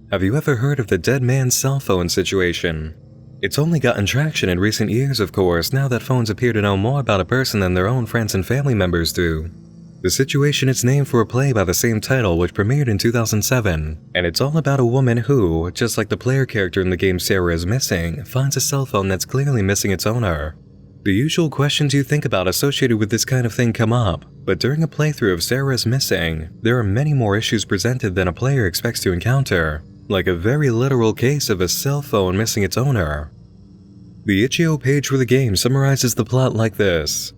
Have you ever heard of the dead man's cell phone situation? It's only gotten traction in recent years, of course, now that phones appear to know more about a person than their own friends and family members do. The situation is named for a play by the same title which premiered in 2007, and it's all about a woman who, just like the player character in the game Sara Is Missing, finds a cell phone that's clearly missing its owner. The usual questions you think about associated with this kind of thing come up, but during a playthrough of Sara Is Missing, there are many more issues presented than a player expects to encounter, like a very literal case of a cell phone missing its owner. The Itchio page for the game summarizes the plot like this.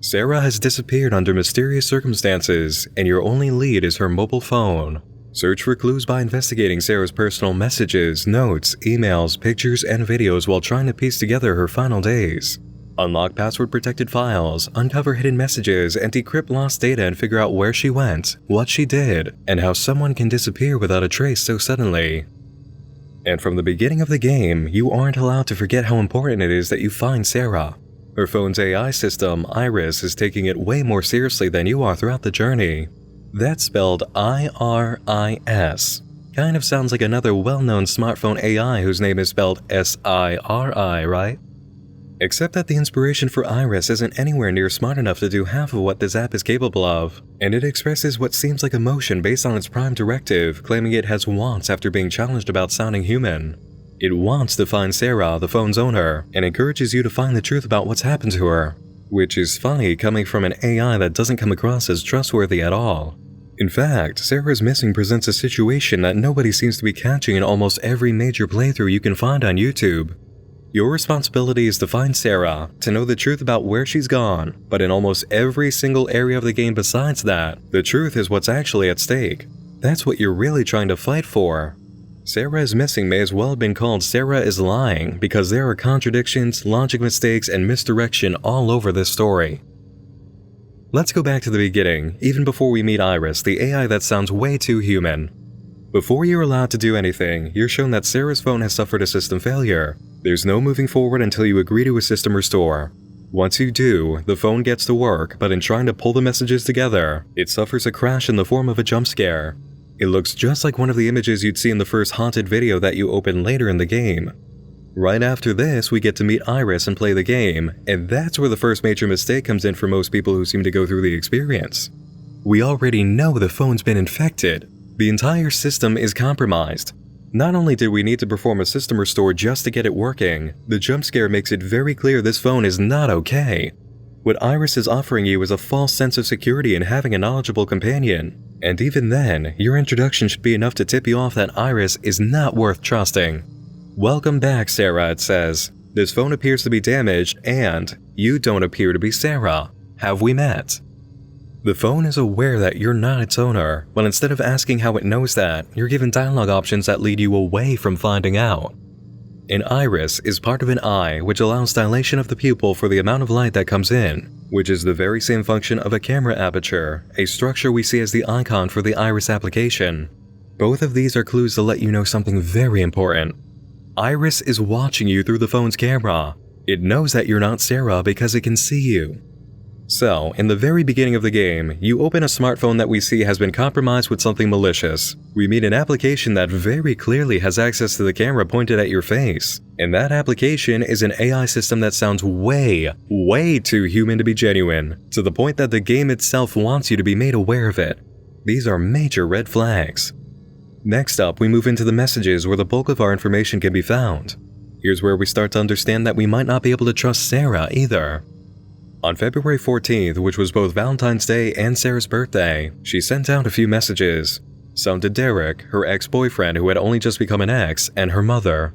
Sara has disappeared under mysterious circumstances, and your only lead is her mobile phone. Search for clues by investigating Sara's personal messages, notes, emails, pictures, and videos while trying to piece together her final days. Unlock password-protected files, uncover hidden messages, and decrypt lost data and figure out where she went, what she did, and how someone can disappear without a trace so suddenly. And from the beginning of the game, you aren't allowed to forget how important it is that you find Sara. Her phone's AI system, Iris, is taking it way more seriously than you are throughout the journey. That's spelled I-R-I-S. Kind of sounds like another well-known smartphone AI whose name is spelled S-I-R-I, right? Except that the inspiration for Iris isn't anywhere near smart enough to do half of what this app is capable of, and it expresses what seems like emotion based on its prime directive, claiming it has wants after being challenged about sounding human. It wants to find Sara, the phone's owner, and encourages you to find the truth about what's happened to her, which is funny coming from an AI that doesn't come across as trustworthy at all. In fact, Sara Is Missing presents a situation that nobody seems to be catching in almost every major playthrough you can find on YouTube. Your responsibility is to find Sara, to know the truth about where she's gone, but in almost every single area of the game besides that, the truth is what's actually at stake. That's what you're really trying to fight for. Sara Is Missing may as well have been called Sara Is Lying because there are contradictions, logic mistakes, and misdirection all over this story. Let's go back to the beginning, even before we meet Iris, the AI that sounds way too human. Before you're allowed to do anything, you're shown that Sara's phone has suffered a system failure. There's no moving forward until you agree to a system restore. Once you do, the phone gets to work, but in trying to pull the messages together, it suffers a crash in the form of a jump scare. It looks just like one of the images you'd see in the first haunted video that you open later in the game. Right after this, we get to meet Iris and play the game, and that's where the first major mistake comes in for most people who seem to go through the experience. We already know the phone's been infected. The entire system is compromised. Not only did we need to perform a system restore just to get it working, the jump scare makes it very clear this phone is not okay. What Iris is offering you is a false sense of security in having a knowledgeable companion. And even then, your introduction should be enough to tip you off that Iris is not worth trusting. Welcome back, Sara, it says. This phone appears to be damaged, and you don't appear to be Sara. Have we met? The phone is aware that you're not its owner, but instead of asking how it knows that, you're given dialogue options that lead you away from finding out. An iris is part of an eye, which allows dilation of the pupil for the amount of light that comes in, which is the very same function of a camera aperture, a structure we see as the icon for the iris application. Both of these are clues to let you know something very important. Iris is watching you through the phone's camera. It knows that you're not Sara because it can see you. So, in the very beginning of the game, you open a smartphone that we see has been compromised with something malicious. We meet an application that very clearly has access to the camera pointed at your face. And that application is an AI system that sounds way too human to be genuine, to the point that the game itself wants you to be made aware of it. These are major red flags. Next up, we move into the messages where the bulk of our information can be found. Here's where we start to understand that we might not be able to trust Sara either. On February 14th, which was both Valentine's Day and Sara's birthday, she sent out a few messages. Some to Derek, her ex-boyfriend who had only just become an ex, and her mother.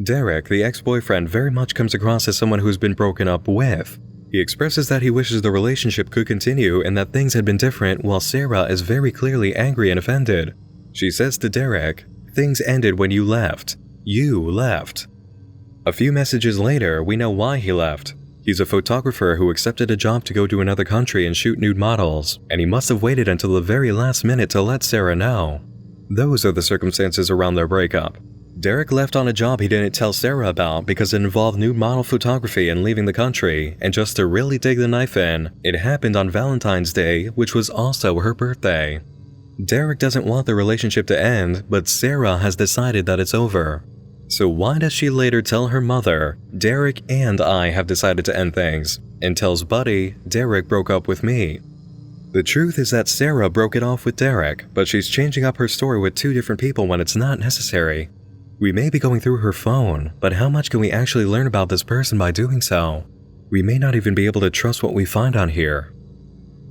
Derek, the ex-boyfriend, very much comes across as someone who's been broken up with. He expresses that he wishes the relationship could continue and that things had been different, while Sara is very clearly angry and offended. She says to Derek, "Things ended when you left. You left." A few messages later, we know why he left. He's a photographer who accepted a job to go to another country and shoot nude models, and he must have waited until the very last minute to let Sara know. Those are the circumstances around their breakup. Derek left on a job he didn't tell Sara about because it involved nude model photography and leaving the country, and just to really dig the knife in, it happened on Valentine's Day, which was also her birthday. Derek doesn't want the relationship to end, but Sara has decided that it's over. So why does she later tell her mother, Derek and I have decided to end things, and tells Buddy, Derek broke up with me? The truth is that Sara broke it off with Derek, but she's changing up her story with two different people when it's not necessary. We may be going through her phone, but how much can we actually learn about this person by doing so? We may not even be able to trust what we find on here.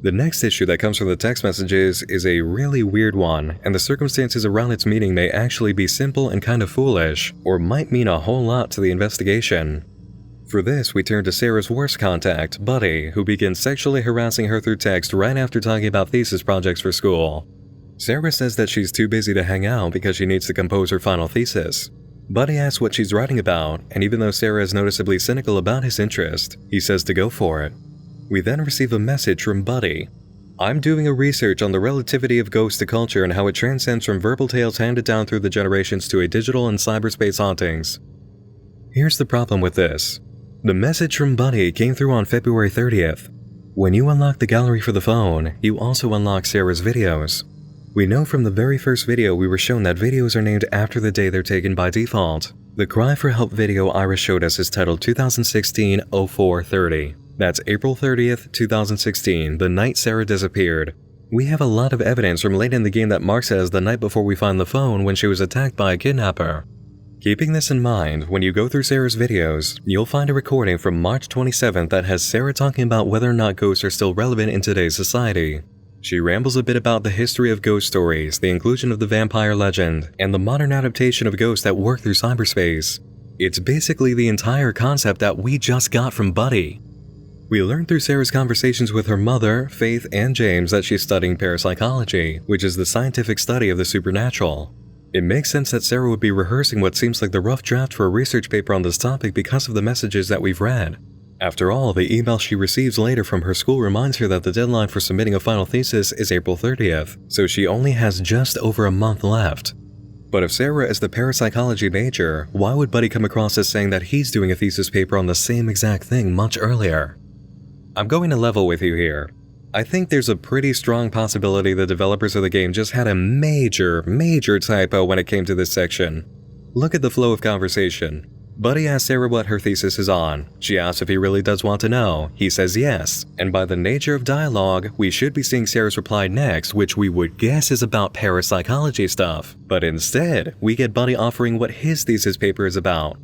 The next issue that comes from the text messages is a really weird one, and the circumstances around its meaning may actually be simple and kind of foolish, or might mean a whole lot to the investigation. For this, we turn to Sara's worst contact, Buddy, who begins sexually harassing her through text right after talking about thesis projects for school. Sara says that she's too busy to hang out because she needs to compose her final thesis. Buddy asks what she's writing about, and even though Sara is noticeably cynical about his interest, he says to go for it. We then receive a message from Buddy. I'm doing a research on the relativity of ghosts to culture and how it transcends from verbal tales handed down through the generations to a digital and cyberspace hauntings. Here's the problem with this. The message from Buddy came through on February 30th. When you unlock the gallery for the phone, you also unlock Sara's videos. We know from the very first video we were shown that videos are named after the day they're taken by default. The Cry for Help video Iris showed us is titled 2016-04-30. That's April 30th, 2016, the night Sara disappeared. We have a lot of evidence from late in the game that marks it as the night before we find the phone when she was attacked by a kidnapper. Keeping this in mind, when you go through Sara's videos, you'll find a recording from March 27th that has Sara talking about whether or not ghosts are still relevant in today's society. She rambles a bit about the history of ghost stories, the inclusion of the vampire legend, and the modern adaptation of ghosts that work through cyberspace. It's basically the entire concept that we just got from Buddy. We learn through Sara's conversations with her mother, Faith, and James that she's studying parapsychology, which is the scientific study of the supernatural. It makes sense that Sara would be rehearsing what seems like the rough draft for a research paper on this topic because of the messages that we've read. After all, the email she receives later from her school reminds her that the deadline for submitting a final thesis is April 30th, so she only has just over a month left. But if Sara is the parapsychology major, why would Buddy come across as saying that he's doing a thesis paper on the same exact thing much earlier? I'm going to level with you here. I think there's a pretty strong possibility the developers of the game just had a major typo when it came to this section. Look at the flow of conversation. Buddy asks Sara what her thesis is on. She asks if he really does want to know. He says yes, and by the nature of dialogue, we should be seeing Sara's reply next, which we would guess is about parapsychology stuff. But instead, we get Buddy offering what his thesis paper is about,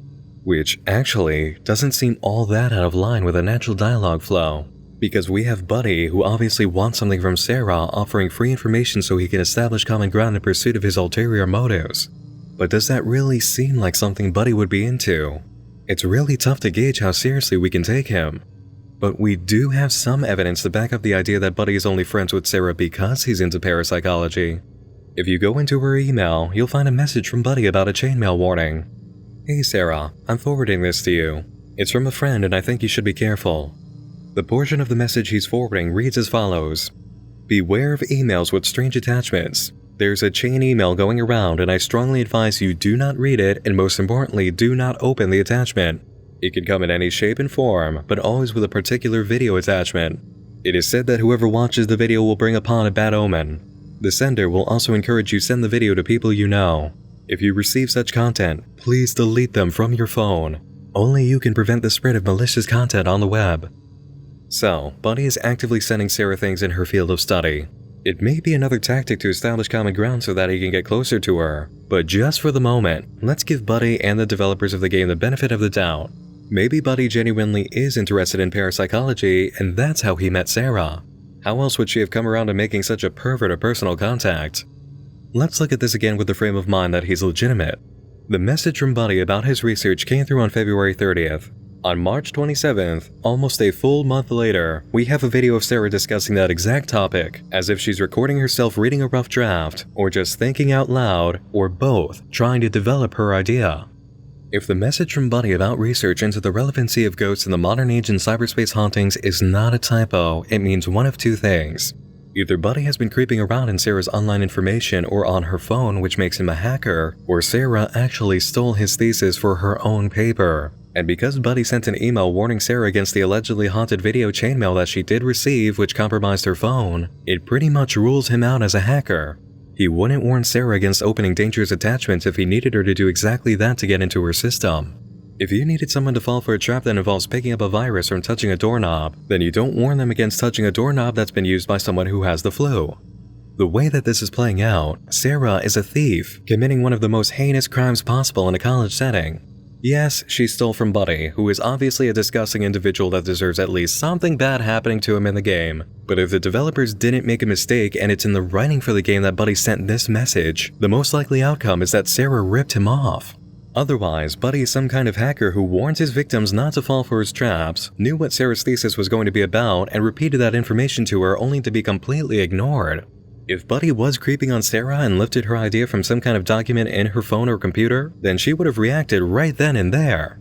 which actually doesn't seem all that out of line with a natural dialogue flow. Because we have Buddy, who obviously wants something from Sara, offering free information so he can establish common ground in pursuit of his ulterior motives. But does that really seem like something Buddy would be into? It's really tough to gauge how seriously we can take him. But we do have some evidence to back up the idea that Buddy is only friends with Sara because he's into parapsychology. If you go into her email, you'll find a message from Buddy about a chainmail warning. Hey Sara, I'm forwarding this to you. It's from a friend and I think you should be careful. The portion of the message he's forwarding reads as follows. Beware of emails with strange attachments. There's a chain email going around and I strongly advise you do not read it and most importantly do not open the attachment. It can come in any shape and form, but always with a particular video attachment. It is said that whoever watches the video will bring upon a bad omen. The sender will also encourage you send the video to people you know. If you receive such content, please delete them from your phone. Only you can prevent the spread of malicious content on the web. So, Buddy is actively sending Sara things in her field of study. It may be another tactic to establish common ground so that he can get closer to her, but just for the moment, let's give Buddy and the developers of the game the benefit of the doubt. Maybe Buddy genuinely is interested in parapsychology and that's how he met Sara. How else would she have come around to making such a pervert a personal contact? Let's look at this again with the frame of mind that he's legitimate. The message from Buddy about his research came through on February 30th. On March 27th, almost a full month later, we have a video of Sara discussing that exact topic, as if she's recording herself reading a rough draft, or just thinking out loud, or both, trying to develop her idea. If the message from Buddy about research into the relevancy of ghosts in the modern age and cyberspace hauntings is not a typo, it means one of two things. Either Buddy has been creeping around in Sara's online information or on her phone, which makes him a hacker, or Sara actually stole his thesis for her own paper. And because Buddy sent an email warning Sara against the allegedly haunted video chainmail that she did receive which compromised her phone, it pretty much rules him out as a hacker. He wouldn't warn Sara against opening dangerous attachments if he needed her to do exactly that to get into her system. If you needed someone to fall for a trap that involves picking up a virus from touching a doorknob, then you don't warn them against touching a doorknob that's been used by someone who has the flu. The way that this is playing out, Sara is a thief, committing one of the most heinous crimes possible in a college setting. Yes, she stole from Buddy, who is obviously a disgusting individual that deserves at least something bad happening to him in the game. But if the developers didn't make a mistake and it's in the writing for the game that Buddy sent this message, the most likely outcome is that Sara ripped him off. Otherwise, Buddy is some kind of hacker who warns his victims not to fall for his traps, knew what Sara's thesis was going to be about, and repeated that information to her only to be completely ignored. If Buddy was creeping on Sara and lifted her idea from some kind of document in her phone or computer, then she would have reacted right then and there.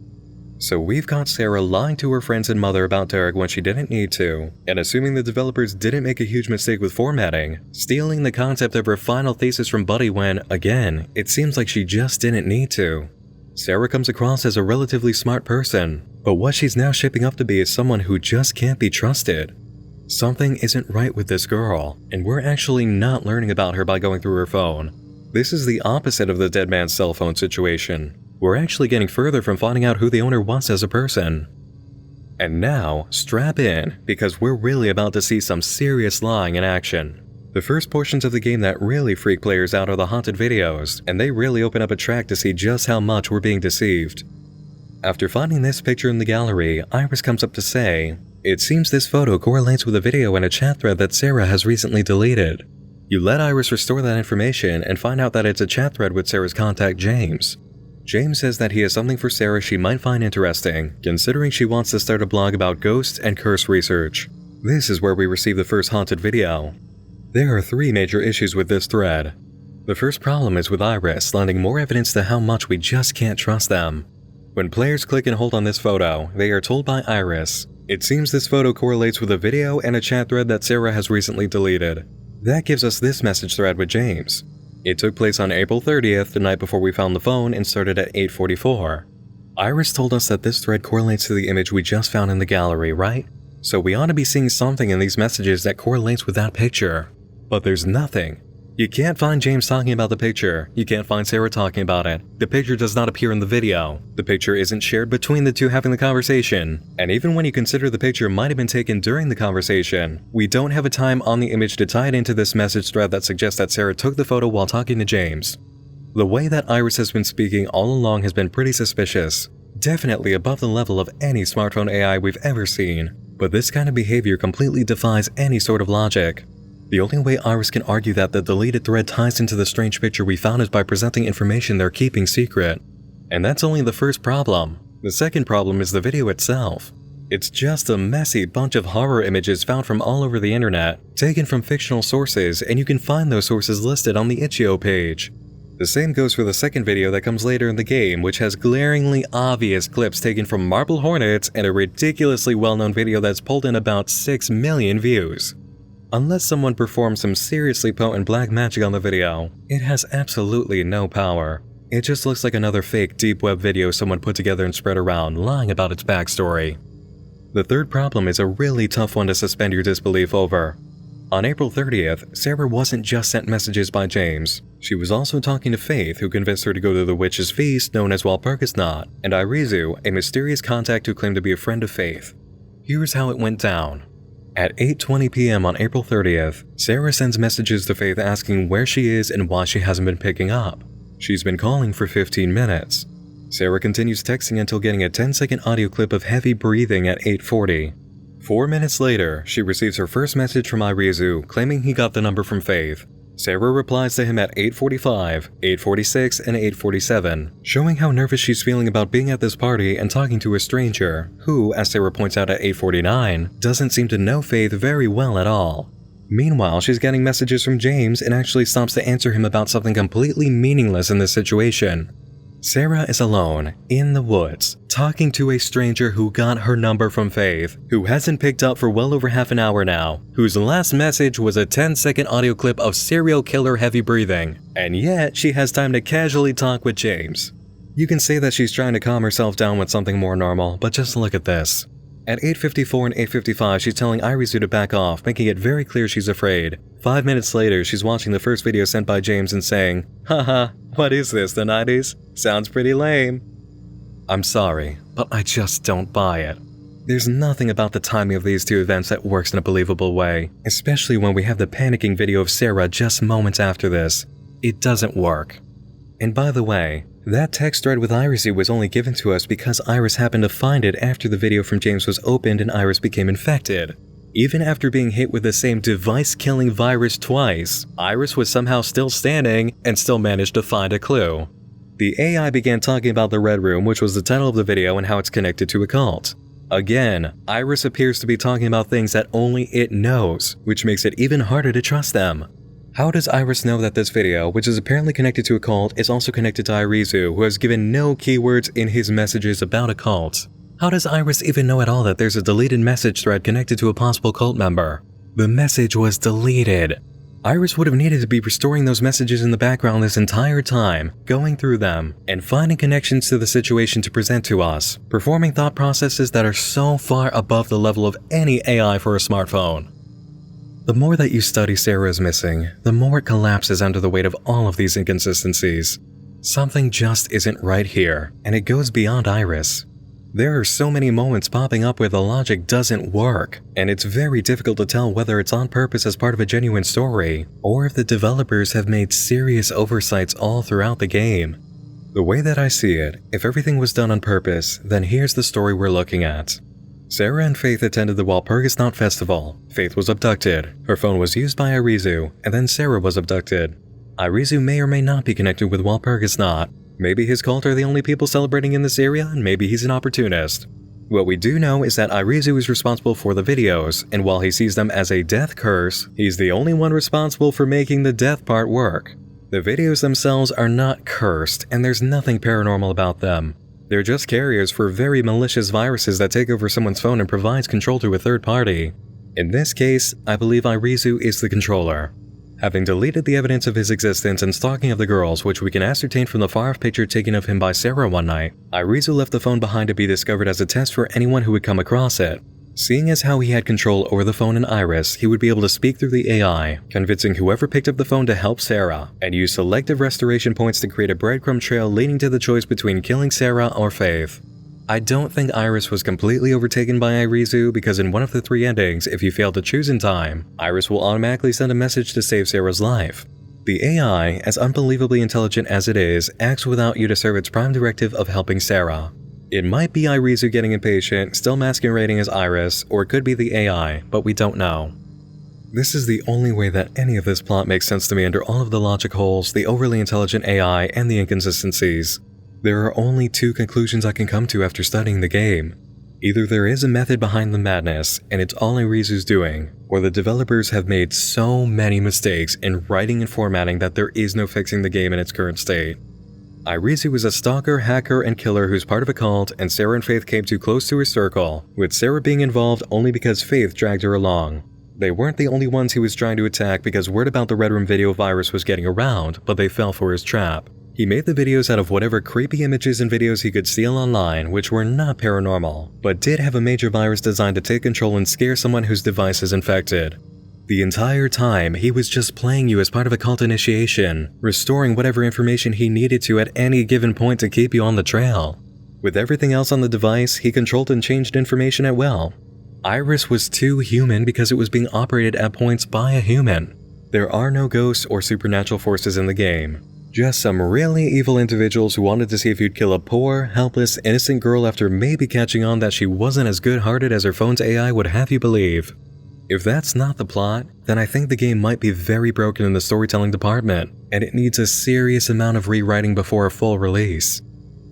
So we've got Sara lying to her friends and mother about Derek when she didn't need to, and assuming the developers didn't make a huge mistake with formatting, stealing the concept of her final thesis from Buddy when, again, it seems like she just didn't need to. Sara comes across as a relatively smart person, but what she's now shaping up to be is someone who just can't be trusted. Something isn't right with this girl, and we're actually not learning about her by going through her phone. This is the opposite of the dead man's cell phone situation. We're actually getting further from finding out who the owner was as a person. And now, strap in, because we're really about to see some serious lying in action. The first portions of the game that really freak players out are the haunted videos, and they really open up a track to see just how much we're being deceived. After finding this picture in the gallery, Iris comes up to say, "It seems this photo correlates with a video in a chat thread that Sara has recently deleted." You let Iris restore that information and find out that it's a chat thread with Sara's contact James. James says that he has something for Sara she might find interesting, considering she wants to start a blog about ghosts and curse research. This is where we receive the first haunted video. There are 3 major issues with this thread. The first problem is with Iris lending more evidence to how much we just can't trust them. When players click and hold on this photo, they are told by Iris, "It seems this photo correlates with a video and a chat thread that Sara has recently deleted." That gives us this message thread with James. It took place on April 30th, the night before we found the phone, and started at 8:44. Iris told us that this thread correlates to the image we just found in the gallery, right? So we ought to be seeing something in these messages that correlates with that picture. But there's nothing. You can't find James talking about the picture. You can't find Sara talking about it. The picture does not appear in the video. The picture isn't shared between the two having the conversation. And even when you consider the picture might have been taken during the conversation, we don't have a time on the image to tie it into this message thread that suggests that Sara took the photo while talking to James. The way that Iris has been speaking all along has been pretty suspicious. Definitely above the level of any smartphone AI we've ever seen. But this kind of behavior completely defies any sort of logic. The only way Iris can argue that the deleted thread ties into the strange picture we found is by presenting information they're keeping secret. And that's only the first problem. The second problem is the video itself. It's just a messy bunch of horror images found from all over the internet, taken from fictional sources, and you can find those sources listed on the Itchio page. The same goes for the second video that comes later in the game, which has glaringly obvious clips taken from Marble Hornets and a ridiculously well-known video that's pulled in about 6 million views. Unless someone performs some seriously potent black magic on the video, it has absolutely no power. It just looks like another fake deep web video someone put together and spread around, lying about its backstory. The third problem is a really tough one to suspend your disbelief over. On April 30th, Sara wasn't just sent messages by James. She was also talking to Faith, who convinced her to go to the witch's feast known as Walpurgisnacht, and Irizu, a mysterious contact who claimed to be a friend of Faith. Here's how it went down. At 8:20 p.m. on April 30th, Sara sends messages to Faith asking where she is and why she hasn't been picking up. She's been calling for 15 minutes. Sara continues texting until getting a 10-second audio clip of heavy breathing at 8:40. 4 minutes later, she receives her first message from Irizu claiming he got the number from Faith. Sara replies to him at 8:45, 8:46, and 8:47, showing how nervous she's feeling about being at this party and talking to a stranger, who, as Sara points out at 8:49, doesn't seem to know Faith very well at all. Meanwhile, she's getting messages from James and actually stops to answer him about something completely meaningless in this situation. Sara is alone, in the woods, talking to a stranger who got her number from Faith, who hasn't picked up for well over half an hour now, whose last message was a 10-second audio clip of serial killer heavy breathing, and yet she has time to casually talk with James. You can say that she's trying to calm herself down with something more normal, but just look at this. At 8:54 and 8:55, she's telling Irisu to back off, making it very clear she's afraid. 5 minutes later, she's watching the first video sent by James and saying, "Haha, what is this, the 90s? Sounds pretty lame." I'm sorry, but I just don't buy it. There's nothing about the timing of these two events that works in a believable way, especially when we have the panicking video of Sara just moments after this. It doesn't work. And by the way, that text thread with Irisu was only given to us because Iris happened to find it after the video from James was opened and Iris became infected. Even after being hit with the same device-killing virus twice, Iris was somehow still standing and still managed to find a clue. The AI began talking about the Red Room, which was the title of the video, and how it's connected to a cult. Again, Iris appears to be talking about things that only it knows, which makes it even harder to trust them. How does Iris know that this video, which is apparently connected to a cult, is also connected to Irisu, who has given no keywords in his messages about a cult? How does Iris even know at all that there's a deleted message thread connected to a possible cult member? The message was deleted. Iris would have needed to be restoring those messages in the background this entire time, going through them, and finding connections to the situation to present to us, performing thought processes that are so far above the level of any AI for a smartphone. The more that you study Sara Is Missing, the more it collapses under the weight of all of these inconsistencies. Something just isn't right here, and it goes beyond Iris. There are so many moments popping up where the logic doesn't work, and it's very difficult to tell whether it's on purpose as part of a genuine story, or if the developers have made serious oversights all throughout the game. The way that I see it, if everything was done on purpose, then here's the story we're looking at. Sara and Faith attended the Walpurgisnacht festival. Faith was abducted, her phone was used by Irisu, and then Sara was abducted. Irisu may or may not be connected with Walpurgisnacht. Maybe his cult are the only people celebrating in this area, and maybe he's an opportunist. What we do know is that Irisu is responsible for the videos, and while he sees them as a death curse, he's the only one responsible for making the death part work. The videos themselves are not cursed, and there's nothing paranormal about them. They're just carriers for very malicious viruses that take over someone's phone and provides control to a third party. In this case, I believe Irisu is the controller. Having deleted the evidence of his existence and stalking of the girls, which we can ascertain from the far-off picture taken of him by Sara one night, Irisu left the phone behind to be discovered as a test for anyone who would come across it. Seeing as how he had control over the phone and Iris, he would be able to speak through the AI, convincing whoever picked up the phone to help Sara, and use selective restoration points to create a breadcrumb trail leading to the choice between killing Sara or Faith. I don't think Iris was completely overtaken by Irisu because in one of the 3 endings, if you fail to choose in time, Iris will automatically send a message to save Sara's life. The AI, as unbelievably intelligent as it is, acts without you to serve its prime directive of helping Sara. It might be Irisu getting impatient, still masquerading as Iris, or it could be the AI, but we don't know. This is the only way that any of this plot makes sense to me under all of the logic holes, the overly intelligent AI, and the inconsistencies. There are only 2 conclusions I can come to after studying the game. Either there is a method behind the madness, and it's all Irisu's doing, or the developers have made so many mistakes in writing and formatting that there is no fixing the game in its current state. Irisu is a stalker, hacker, and killer who's part of a cult, and Sara and Faith came too close to his circle, with Sara being involved only because Faith dragged her along. They weren't the only ones he was trying to attack because word about the Red Room video virus was getting around, but they fell for his trap. He made the videos out of whatever creepy images and videos he could steal online, which were not paranormal, but did have a major virus designed to take control and scare someone whose device is infected. The entire time, he was just playing you as part of a cult initiation, restoring whatever information he needed to at any given point to keep you on the trail. With everything else on the device, he controlled and changed information at will. Iris was too human because it was being operated at points by a human. There are no ghosts or supernatural forces in the game. Just some really evil individuals who wanted to see if you'd kill a poor, helpless, innocent girl after maybe catching on that she wasn't as good-hearted as her phone's AI would have you believe. If that's not the plot, then I think the game might be very broken in the storytelling department, and it needs a serious amount of rewriting before a full release.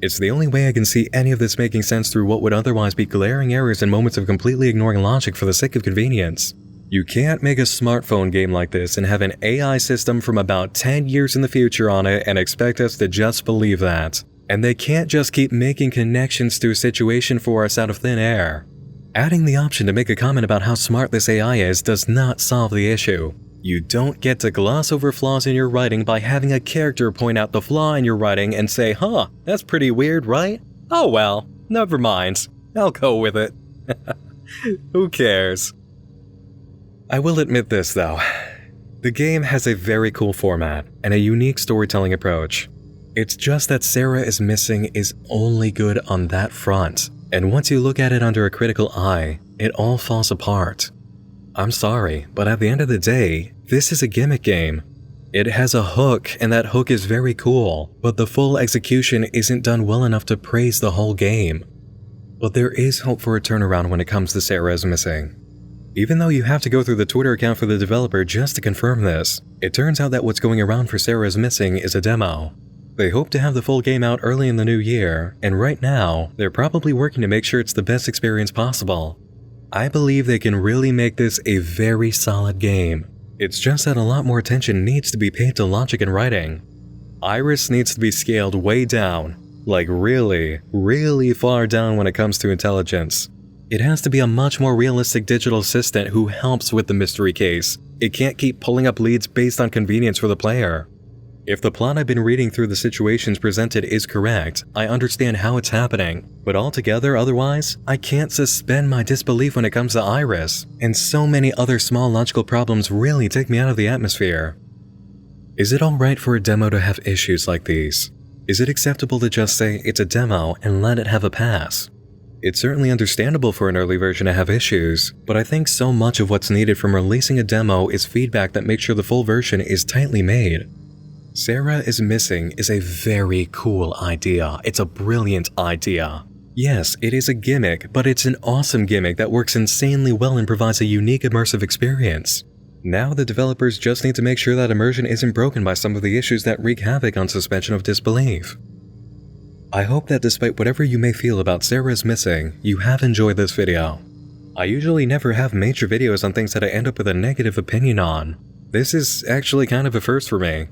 It's the only way I can see any of this making sense through what would otherwise be glaring errors and moments of completely ignoring logic for the sake of convenience. You can't make a smartphone game like this and have an AI system from about 10 years in the future on it and expect us to just believe that. And they can't just keep making connections to a situation for us out of thin air. Adding the option to make a comment about how smart this AI is does not solve the issue. You don't get to gloss over flaws in your writing by having a character point out the flaw in your writing and say, "Huh, that's pretty weird, right? Oh well, never mind. I'll go with it." Who cares? I will admit this though. The game has a very cool format and a unique storytelling approach. It's just that Sara Is Missing is only good on that front, and once you look at it under a critical eye, it all falls apart. I'm sorry, but at the end of the day, this is a gimmick game. It has a hook, and that hook is very cool, but the full execution isn't done well enough to praise the whole game. But there is hope for a turnaround when it comes to Sara Is Missing. Even though you have to go through the Twitter account for the developer just to confirm this, it turns out that what's going around for Sara Is Missing is a demo. They hope to have the full game out early in the new year, and right now, they're probably working to make sure it's the best experience possible. I believe they can really make this a very solid game. It's just that a lot more attention needs to be paid to logic and writing. Iris needs to be scaled way down, like really, really far down when it comes to intelligence. It has to be a much more realistic digital assistant who helps with the mystery case. It can't keep pulling up leads based on convenience for the player. If the plot I've been reading through the situations presented is correct, I understand how it's happening, but altogether otherwise, I can't suspend my disbelief when it comes to Iris, and so many other small logical problems really take me out of the atmosphere. Is it alright for a demo to have issues like these? Is it acceptable to just say it's a demo and let it have a pass? It's certainly understandable for an early version to have issues, but I think so much of what's needed from releasing a demo is feedback that makes sure the full version is tightly made. Sara Is Missing is a very cool idea. It's a brilliant idea. Yes, it is a gimmick, but it's an awesome gimmick that works insanely well and provides a unique immersive experience. Now the developers just need to make sure that immersion isn't broken by some of the issues that wreak havoc on suspension of disbelief. I hope that despite whatever you may feel about Sara Is Missing, you have enjoyed this video. I usually never have major videos on things that I end up with a negative opinion on. This is actually kind of a first for me.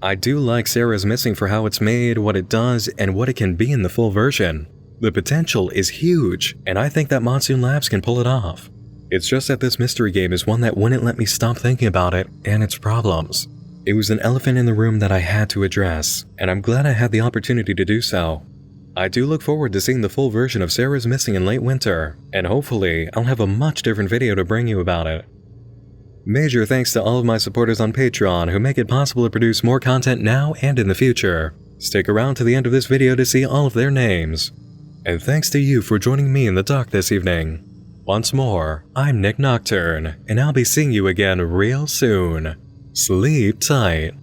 I do like Sara Is Missing for how it's made, what it does, and what it can be in the full version. The potential is huge, and I think that Monsoon Labs can pull it off. It's just that this mystery game is one that wouldn't let me stop thinking about it and its problems. It was an elephant in the room that I had to address, and I'm glad I had the opportunity to do so. I do look forward to seeing the full version of Sara Is Missing in late winter, and hopefully I'll have a much different video to bring you about it. Major thanks to all of my supporters on Patreon who make it possible to produce more content now and in the future. Stick around to the end of this video to see all of their names. And thanks to you for joining me in the dark this evening. Once more, I'm Nick Nocturne, and I'll be seeing you again real soon. Sleep tight.